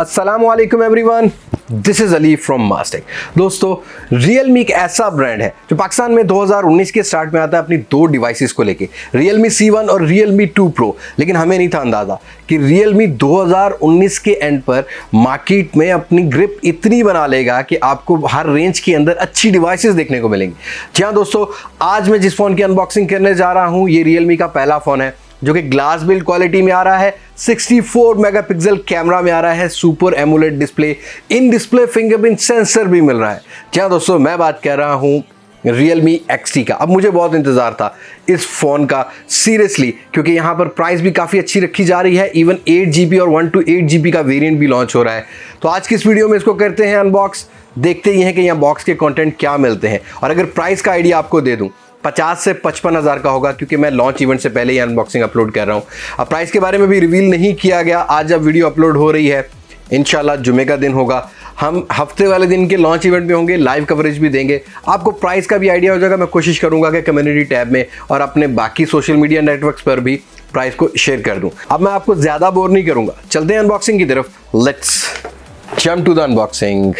अस्सलामुअलैकुम everyone, this is Ali from Mastek. दोस्तों, Realme एक ऐसा ब्रांड है जो पाकिस्तान में 2019 के स्टार्ट में आता है अपनी दो डिवाइसेस को लेके, Realme C1 और Realme 2 Pro। लेकिन हमें नहीं था अंदाज़ा कि Realme 2019 के एंड पर मार्केट में अपनी ग्रिप इतनी बना लेगा कि आपको हर रेंज के अंदर अच्छी डिवाइसेस देखने को मिलेंगी। जी हाँ दोस्तों, आज मैं जिस फ़ोन की अनबॉक्सिंग करने जा रहा हूँ ये Realme का पहला फ़ोन है जो कि ग्लास बिल्ड क्वालिटी में आ रहा है, 64 मेगापिक्सल कैमरा में आ रहा है, सुपर एमोलेड डिस्प्ले, इन डिस्प्ले फिंगरप्रिंट सेंसर भी मिल रहा है। जी हाँ दोस्तों, मैं बात कर रहा हूँ Realme XT का। अब मुझे बहुत इंतज़ार था इस फ़ोन का सीरियसली, क्योंकि यहाँ पर प्राइस भी काफ़ी अच्छी रखी जा रही है। इवन 8GB और 128GB का वेरिएंट भी लॉन्च हो रहा है। तो आज की इस वीडियो में इसको करते हैं अनबॉक्स, देखते ही हैं कि यहाँ बॉक्स के कंटेंट क्या मिलते हैं। और अगर प्राइस का आइडिया आपको दे दूँ, 50 से 55 हज़ार का होगा, क्योंकि मैं लॉन्च इवेंट से पहले ही अनबॉक्सिंग अपलोड कर रहा हूँ। अब प्राइस के बारे में भी रिवील नहीं किया गया। आज जब वीडियो अपलोड हो रही है, इंशाल्लाह जुमे का दिन होगा, हम हफ्ते वाले दिन के लॉन्च इवेंट में होंगे, लाइव कवरेज भी देंगे, आपको प्राइस का भी आइडिया हो जाएगा। मैं कोशिश करूँगा कि कम्युनिटी टैब में और अपने बाकी सोशल मीडिया नेटवर्क्स पर भी प्राइस को शेयर कर दूँ। अब मैं आपको ज़्यादा बोर नहीं करूँगा, चलते हैं अनबॉक्सिंग की तरफ। Let's jump to the unboxing.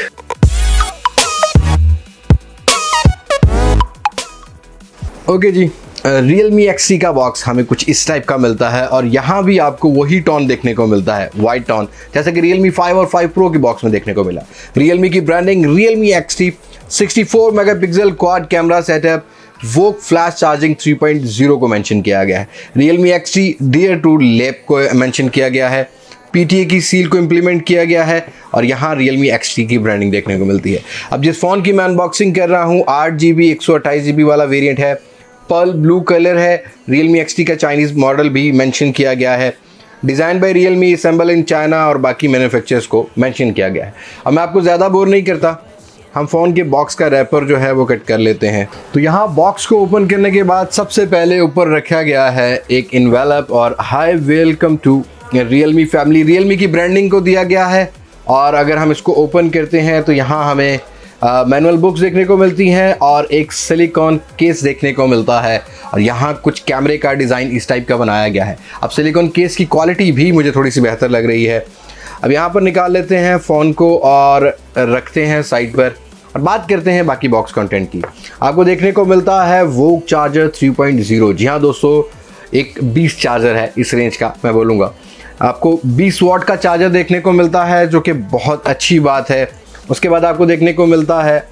Okay जी, Realme XT का बॉक्स हमें कुछ इस टाइप का मिलता है और यहाँ भी आपको वही टोन देखने को मिलता है, वाइट टोन, जैसे कि Realme 5 और 5 Pro के बॉक्स में देखने को मिला। Realme की branding Realme XT, 64 megapixel quad camera setup, VOOC flash charging 3.0 को मेंशन किया गया है। Realme XT डियर टू लैब को मेंशन किया गया है, PTA की सील को इम्प्लीमेंट किया गया है और यहाँ Realme XT की ब्रांडिंग देखने को मिलती है। अब जिस फ़ोन की मैं अनबॉक्सिंग कर रहा हूँ 8GB 128GB वाला वेरिएंट है, पर्ल ब्लू कलर है। Realme XT का चाइनीज़ मॉडल भी मेंशन किया गया है। Design by Realme, assemble in China और बाकी मैन्युफैक्चरर्स को मेंशन किया गया है। अब मैं आपको ज़्यादा बोर नहीं करता, हम फ़ोन के बॉक्स का रैपर जो है वो कट कर लेते हैं। तो यहाँ बॉक्स को ओपन करने के बाद सबसे पहले ऊपर रखा गया है एक इन्वेलप और hi welcome to Realme family. Realme की ब्रांडिंग को दिया गया है। और अगर हम इसको ओपन करते हैं तो यहाँ हमें मैनुअल बुक्स देखने को मिलती हैं और एक सिलिकॉन केस देखने को मिलता है और यहाँ कुछ कैमरे का डिज़ाइन इस टाइप का बनाया गया है। अब सिलिकॉन केस की क्वालिटी भी मुझे थोड़ी सी बेहतर लग रही है। अब यहाँ पर निकाल लेते हैं फ़ोन को और रखते हैं साइड पर और बात करते हैं बाकी बॉक्स कंटेंट की। आपको देखने को मिलता है वोक चार्जर 3.0। जी हाँ दोस्तों, एक 20 चार्जर है इस रेंज का, मैं बोलूँगा आपको 20 वाट का चार्जर देखने को मिलता है, जो कि बहुत अच्छी बात है। उसके बाद आपको देखने को मिलता है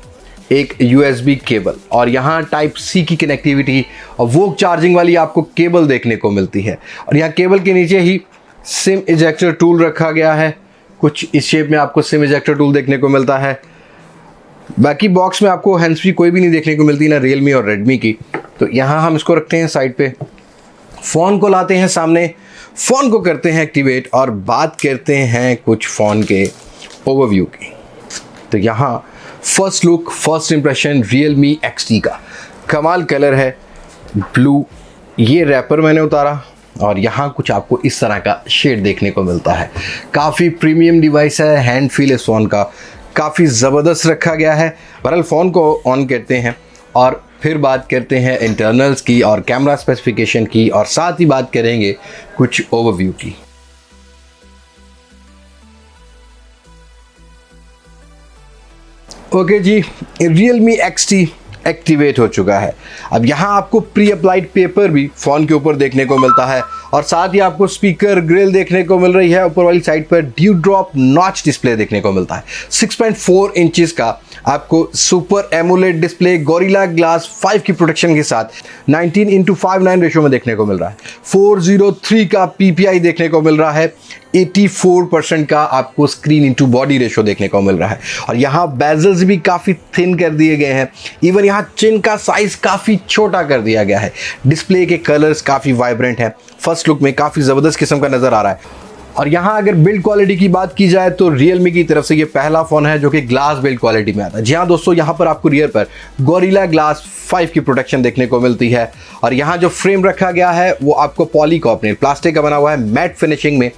एक USB केबल और यहाँ टाइप C की कनेक्टिविटी और वोक चार्जिंग वाली आपको केबल देखने को मिलती है। और यहाँ केबल के नीचे ही सिम इजेक्टर टूल रखा गया है, कुछ इस शेप में आपको सिम इजेक्टर टूल देखने को मिलता है। बाकी बॉक्स में आपको हैंड्स फ्री कोई भी नहीं देखने को मिलती, ना Realme और Redmi की। तो यहाँ हम इसको रखते हैं साइड पे, फ़ोन को लाते हैं सामने, फ़ोन को करते हैं एक्टिवेट और बात करते हैं कुछ फ़ोन के ओवरव्यू की। तो यहाँ first look, first impression Realme XT का कमाल कलर है, ब्लू। ये रैपर मैंने उतारा और यहाँ कुछ आपको इस तरह का शेड देखने को मिलता है। काफ़ी प्रीमियम डिवाइस है, हैंड फील इस फ़ोन का काफ़ी ज़बरदस्त रखा गया है। बहरहाल फ़ोन को ऑन करते हैं और फिर बात करते हैं इंटरनल्स की और कैमरा स्पेसिफिकेशन की और साथ ही बात करेंगे कुछ ओवरव्यू की। ओके जी, Realme XT एक्टिवेट हो चुका है। अब यहाँ आपको प्री अप्लाइड पेपर भी फ़ोन के ऊपर देखने को मिलता है और साथ ही आपको स्पीकर ग्रिल देखने को मिल रही है। ऊपर वाली साइड पर ड्यू ड्रॉप नॉच डिस्प्ले देखने को मिलता है। 6.4 इंचेस का आपको super AMOLED display gorilla glass 5 की प्रोटेक्शन के साथ 19:59 रेशो में देखने को मिल रहा है। 403 का PPI देखने को मिल रहा है। 84% का आपको स्क्रीन इंटू बॉडी रेशो देखने को मिल रहा है और यहाँ बेजल्स भी काफ़ी थिन कर दिए गए हैं। इवन यहाँ चिन का साइज़ काफ़ी छोटा कर दिया गया है। डिस्प्ले के कलर्स काफ़ी वाइब्रेंट हैं, फर्स्ट लुक में काफ़ी ज़बरदस्त किस्म का नज़र आ रहा है। और यहाँ अगर बिल्ड क्वालिटी की बात की जाए तो Realme की तरफ से ये पहला फ़ोन है जो कि ग्लास बिल्ड क्वालिटी में आता है। जी हाँ दोस्तों, यहाँ पर आपको रियर पर गोरिल्ला ग्लास 5 की प्रोटेक्शन देखने को मिलती है और यहाँ जो फ्रेम रखा गया है वो आपको पॉलीकार्बोनेट प्लास्टिक का बना हुआ है, मैट फिनिशिंग में।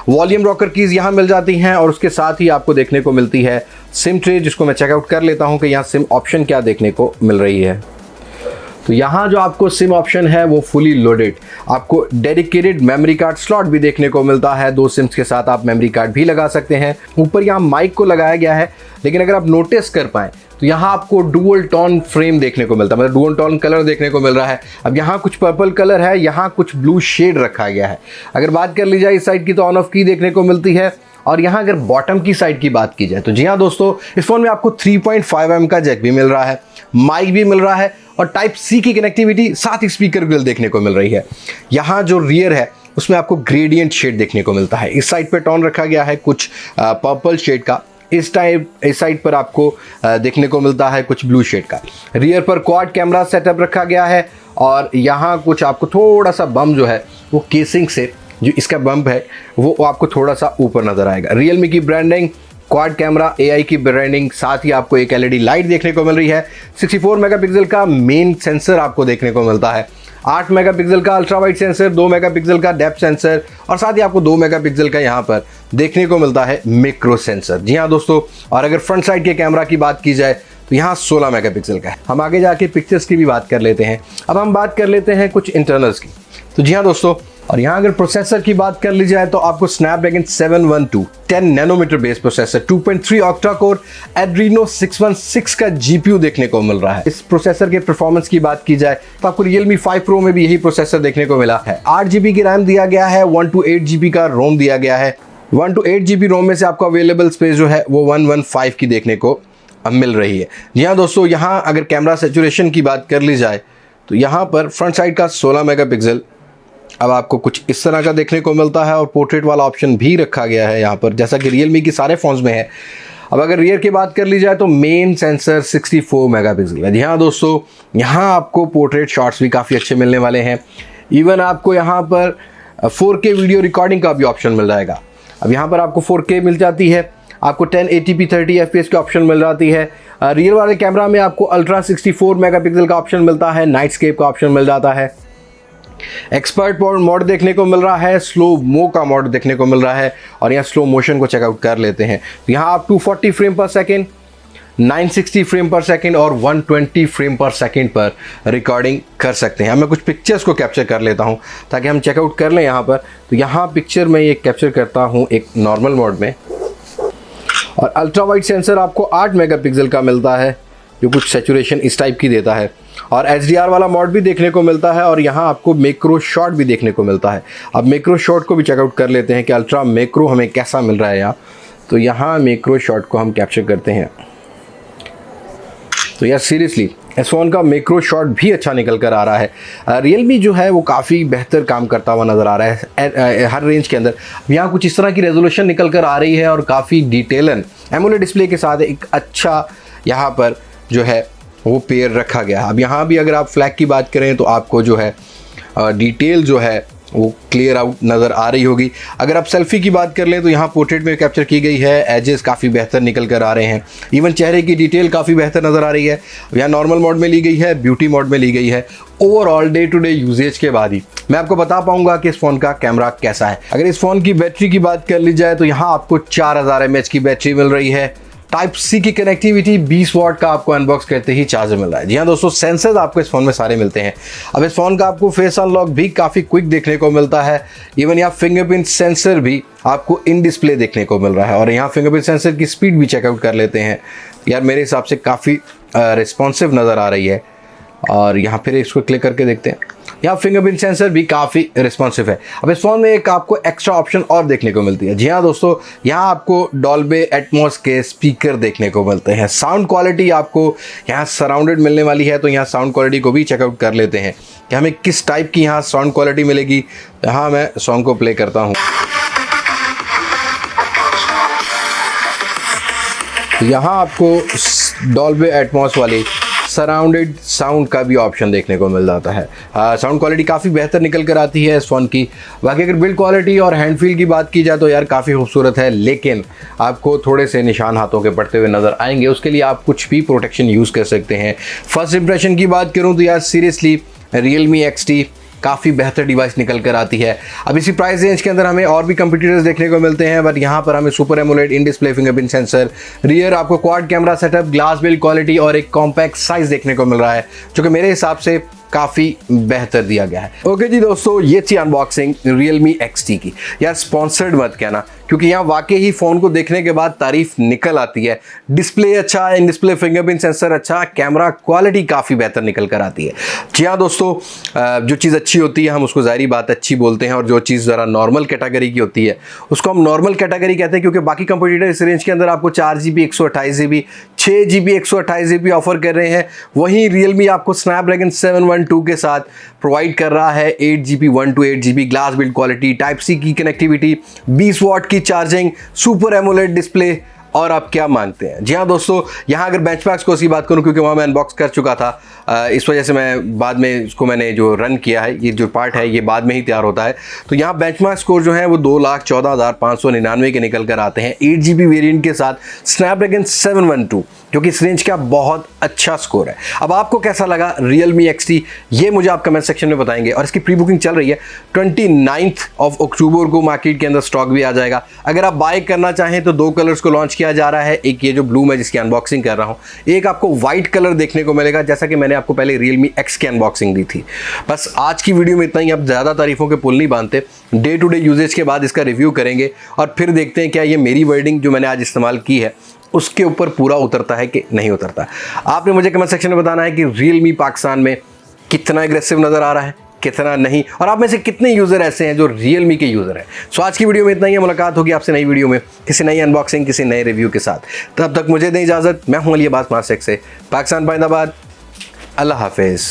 वॉल्यूम रॉकर कीज़ यहाँ मिल जाती हैं और उसके साथ ही आपको देखने को मिलती है सिम ट्रे, जिसको मैं चेकआउट कर लेता हूँ कि यहाँ सिम ऑप्शन क्या देखने को मिल रही है। तो यहाँ जो आपको सिम ऑप्शन है वो फुली लोडेड, आपको डेडिकेटेड मेमोरी कार्ड स्लॉट भी देखने को मिलता है। 2 सिम्स के साथ आप मेमोरी कार्ड भी लगा सकते हैं। ऊपर यहाँ माइक को लगाया गया है, लेकिन अगर आप नोटिस कर पाएँ तो यहाँ आपको डुअल टोन फ्रेम देखने को मिलता है, मतलब डुअल टोन कलर देखने को मिल रहा है। अब यहाँ कुछ पर्पल कलर है, यहाँ कुछ ब्लू शेड रखा गया है। अगर बात कर ली जाए इस साइड की तो ऑन ऑफ की देखने को मिलती है। और यहाँ अगर बॉटम की साइड की बात की जाए तो जी हाँ दोस्तों, इस फोन में आपको 3.5mm का जैक भी मिल रहा है, माइक भी मिल रहा है और टाइप सी की कनेक्टिविटी, साथ ही स्पीकर ग्रिल देखने को मिल रही है। यहाँ जो रियर है उसमें आपको ग्रेडियंट शेड देखने को मिलता है। इस साइड पर टोन रखा गया है कुछ पर्पल शेड का, इस साइड पर आपको देखने को मिलता है कुछ ब्लू शेड का। रियर पर क्वाड कैमरा सेटअप रखा गया है और यहाँ कुछ आपको थोड़ा सा बम जो है वो केसिंग से, जो इसका बम्प है वो आपको थोड़ा सा ऊपर नजर आएगा। रियलमी की ब्रांडिंग, क्वाड कैमरा, AI की ब्रांडिंग, साथ ही आपको एक LED लाइट देखने को मिल रही है। 64 मेगापिक्सल का मेन सेंसर आपको देखने को मिलता है, 8 मेगापिक्सल का अल्ट्रा वाइड सेंसर, 2 मेगापिक्सल का डेप्थ सेंसर और साथ ही आपको 2 मेगापिक्सल का यहाँ पर देखने को मिलता है मैक्रो सेंसर। जी हाँ दोस्तों, और अगर फ्रंट साइड के कैमरा की बात की जाए तो यहाँ 16 मेगापिक्सल का है। हम आगे जाके पिक्चर्स की भी बात कर लेते हैं। अब हम बात कर लेते हैं कुछ इंटरनल्स की। तो जी हाँ दोस्तों, और यहाँ अगर प्रोसेसर की बात कर ली जाए तो आपको Snapdragon 712 10 nanometer base processor, 2.3 octa core, Adreno 616 का GPU देखने को मिल रहा है। इस प्रोसेसर के परफॉर्मेंस की बात की जाए तो आपको Realme 5 Pro में भी यही प्रोसेसर देखने को मिला है। 8GB की रैम दिया गया है, 128GB का रोम दिया गया है। 128GB रोम में से आपको अवेलेबल स्पेस जो है वो 115 की देखने को मिल रही है। जी हाँ दोस्तों, यहाँ अगर कैमरा सैचुरेशन की बात कर ली जाए तो यहाँ पर फ्रंट साइड का 16 मेगापिक्सल अब आपको कुछ इस तरह का देखने को मिलता है और पोर्ट्रेट वाला ऑप्शन भी रखा गया है यहाँ पर, जैसा कि Realme की सारे फ़ोन्स में है। अब अगर रियर की बात कर ली जाए तो मेन सेंसर 64 मेगापिक्सल है। जी हाँ दोस्तों, यहाँ आपको पोर्ट्रेट शॉट्स भी काफ़ी अच्छे मिलने वाले हैं। इवन आपको यहाँ पर 4K वीडियो रिकॉर्डिंग का भी ऑप्शन मिल जाएगा। अब यहाँ पर आपको 4K मिल जाती है, आपको 1080p 30 FPS की ऑप्शन मिल जाती है। रियर वाले कैमरा में आपको अल्ट्रा 64 मेगापिक्सल का ऑप्शन मिलता है, नाइटस्केप का ऑप्शन मिल जाता है, एक्सपर्ट मोड देखने को मिल रहा है, स्लो मो का मोड देखने को मिल रहा है और यहाँ स्लो मोशन को चेकआउट कर लेते हैं। तो यहाँ आप 240 फ्रेम पर सेकेंड, 960 फ्रेम पर सेकेंड और 120 फ्रेम पर सेकेंड पर रिकॉर्डिंग कर सकते हैं। मैं कुछ पिक्चर्स को कैप्चर कर लेता हूँ ताकि हम चेकआउट कर लें यहाँ पर। तो यहाँ पिक्चर में ये कैप्चर करता हूँ एक नॉर्मल मोड में, और अल्ट्रा वाइड सेंसर आपको 8 मेगापिक्सल का मिलता है जो कुछ सैचुरेशन इस टाइप की देता है, और HDR वाला मोड भी देखने को मिलता है और यहाँ आपको मैक्रो शॉट भी देखने को मिलता है। अब मैक्रो शॉट को भी चेकआउट कर लेते हैं कि अल्ट्रा मैक्रो हमें कैसा मिल रहा है यहाँ। तो यहाँ मैक्रो शॉट को हम कैप्चर करते हैं। तो यार सीरियसली इस फ़ोन का मैक्रो शॉट भी अच्छा निकल कर आ रहा है। Realme जो है वो काफ़ी बेहतर काम करता हुआ नज़र आ रहा है हर रेंज के अंदर। यहाँ कुछ इस तरह की रेजोल्यूशन निकल कर आ रही है और काफ़ी डिटेलन एमोलेड डिस्प्ले के साथ एक अच्छा यहाँ पर जो है वो पेयर रखा गया है। अब यहाँ भी अगर आप फ्लैग की बात करें तो आपको जो है डिटेल जो है वो क्लियर आउट नज़र आ रही होगी। अगर आप सेल्फी की बात कर लें तो यहाँ पोर्ट्रेट में कैप्चर की गई है, एजेस काफ़ी बेहतर निकल कर आ रहे हैं, इवन चेहरे की डिटेल काफ़ी बेहतर नज़र आ रही है। यहाँ नॉर्मल मोड में ली गई है, ब्यूटी मोड में ली गई है। Overall day to day usage के बाद ही मैं आपको बता पाऊंगा कि इस फ़ोन का कैमरा कैसा है। अगर इस फ़ोन की बैटरी की बात कर ली जाए तो यहाँ आपको 4000 mAh की बैटरी मिल रही है। टाइप सी की कनेक्टिविटी, 20 वाट का आपको अनबॉक्स करते ही चार्जर मिल रहा है। जी हाँ दोस्तों, सेंसर्स आपको इस फ़ोन में सारे मिलते हैं। अब इस फ़ोन का आपको फेस अनलॉक भी काफ़ी क्विक देखने को मिलता है। इवन यहाँ फिंगरप्रिंट सेंसर भी आपको इन डिस्प्ले देखने को मिल रहा है और यहाँ फिंगरप्रिंट सेंसर की स्पीड भी चेकआउट कर लेते हैं। यार मेरे हिसाब से काफ़ी रिस्पॉन्सिव नज़र आ रही है। और यहाँ फिर इसको क्लिक करके देखते हैं, यहाँ फिंगरप्रिंट सेंसर भी काफ़ी रिस्पॉन्सिव है। अब इस फ़ोन में एक आपको एक्स्ट्रा ऑप्शन और देखने को मिलती है। जी हाँ दोस्तों, यहाँ आपको डॉल्बे एटमॉस के स्पीकर देखने को मिलते हैं। साउंड क्वालिटी आपको यहाँ सराउंडेड मिलने वाली है, तो यहाँ साउंड क्वालिटी को भी चेकआउट कर लेते हैं कि हमें किस टाइप की यहाँ साउंड क्वालिटी मिलेगी। यहाँ मैं सॉन्ग को प्ले करता हूँ, यहाँ आपको डॉल्बे एटमॉस वाली सराउंडेड साउंड का भी ऑप्शन देखने को मिल जाता है। साउंड क्वालिटी काफ़ी बेहतर निकल कर आती है इस फ़ोन की। बाकी अगर बिल्ड क्वालिटी और हैंड फील की बात की जाए तो यार काफ़ी खूबसूरत है, लेकिन आपको थोड़े से निशान हाथों के पड़ते हुए नज़र आएंगे। उसके लिए आप कुछ भी प्रोटेक्शन यूज़ कर सकते हैं। फर्स्ट इंप्रेशन की बात करूँ तो यार सीरियसली Realme XT काफ़ी बेहतर डिवाइस निकल कर आती है। अब इसी प्राइस रेंज के अंदर हमें और भी कंपटीटर्स देखने को मिलते हैं, बट यहाँ पर हमें super AMOLED in display fingerprint sensor, rear आपको quad camera setup, glass build quality और एक कॉम्पैक्ट साइज देखने को मिल रहा है, जो कि मेरे हिसाब से काफ़ी बेहतर दिया गया है। ओके जी दोस्तों, ये थी अनबॉक्सिंग Realme XT की। यार स्पॉन्सर्ड मत कहना, क्योंकि यहाँ वाकई ही फ़ोन को देखने के बाद तारीफ निकल आती है। डिस्प्ले अच्छा, इन डिस्प्ले फिंगरप्रिंट सेंसर अच्छा, कैमरा क्वालिटी काफ़ी बेहतर निकल कर आती है। जी हाँ दोस्तों, जो चीज़ अच्छी होती है हम उसको ज़ाहिरी बात अच्छी बोलते हैं, और जो चीज़ ज़रा नॉर्मल कैटेगरी की होती है उसको हम नॉर्मल कैटेगरी कहते हैं, क्योंकि बाकी कंपटीटर इस रेंज के अंदर आपको 4GB 128GB 6GB 128GB offer कर रहे हैं। वहीं Realme आपको स्नैपड्रैगन 712 के साथ प्रोवाइड कर रहा है 8GB 128GB glass build quality, type C की कनेक्टिविटी, 20 वॉट की चार्जिंग, सुपर एमोलेड डिस्प्ले, और आप क्या मांगते हैं। जी हाँ दोस्तों, यहाँ अगर बेंचमार्क्स को ऐसी बात करूँ, क्योंकि वहाँ मैं अनबॉक्स कर चुका था, इस वजह से मैं बाद में इसको मैंने जो रन किया है, ये जो पार्ट है ये बाद में ही तैयार होता है, तो यहाँ बेंचमार्क स्कोर जो है वो 2,14,599 के निकल कर आते हैं 8GB वेरिएंट के साथ स्नैपड्रैगन 712, जो कि इस रेंज का बहुत अच्छा स्कोर है। अब आपको कैसा लगा Realme XT, ये मुझे आप कमेंट सेक्शन में बताएंगे। और इसकी प्री बुकिंग चल रही है, 29 अक्टूबर को मार्केट के अंदर स्टॉक भी आ जाएगा। अगर आप बाय करना चाहें तो 2 कलर्स को लॉन्च किया जा रहा है, एक ये जो ब्लू मैं जिसकी अनबॉक्सिंग कर रहा हूँ, एक आपको व्हाइट कलर देखने को मिलेगा, जैसा कि मैंने आपको पहले Realme X की अनबॉक्सिंग दी थी। बस आज की वीडियो में इतना ही, अब ज़्यादा तारीफों के पुल नहीं बांधते, डे टू डे यूजेज के बाद इसका रिव्यू करेंगे और फिर देखते हैं क्या ये मेरी वर्डिंग जो मैंने आज इस्तेमाल की है उसके ऊपर पूरा उतरता है कि नहीं उतरता। आपने मुझे कमेंट सेक्शन में बताना है कि Realme पाकिस्तान में कितना एग्रेसिव नज़र आ रहा है, कितना नहीं, और आप में से कितने यूज़र ऐसे हैं जो Realme के यूज़र हैं। सो आज की वीडियो में इतना ही है, मुलाकात होगी आपसे नई वीडियो में किसी नई अनबॉक्सिंग, किसी नए रिव्यू के साथ। तब तक मुझे दें इजाज़त। मैं हूं अली अब्बास मासिक से, पाकिस्तान जिंदाबाद, अल्लाह हाफिज़।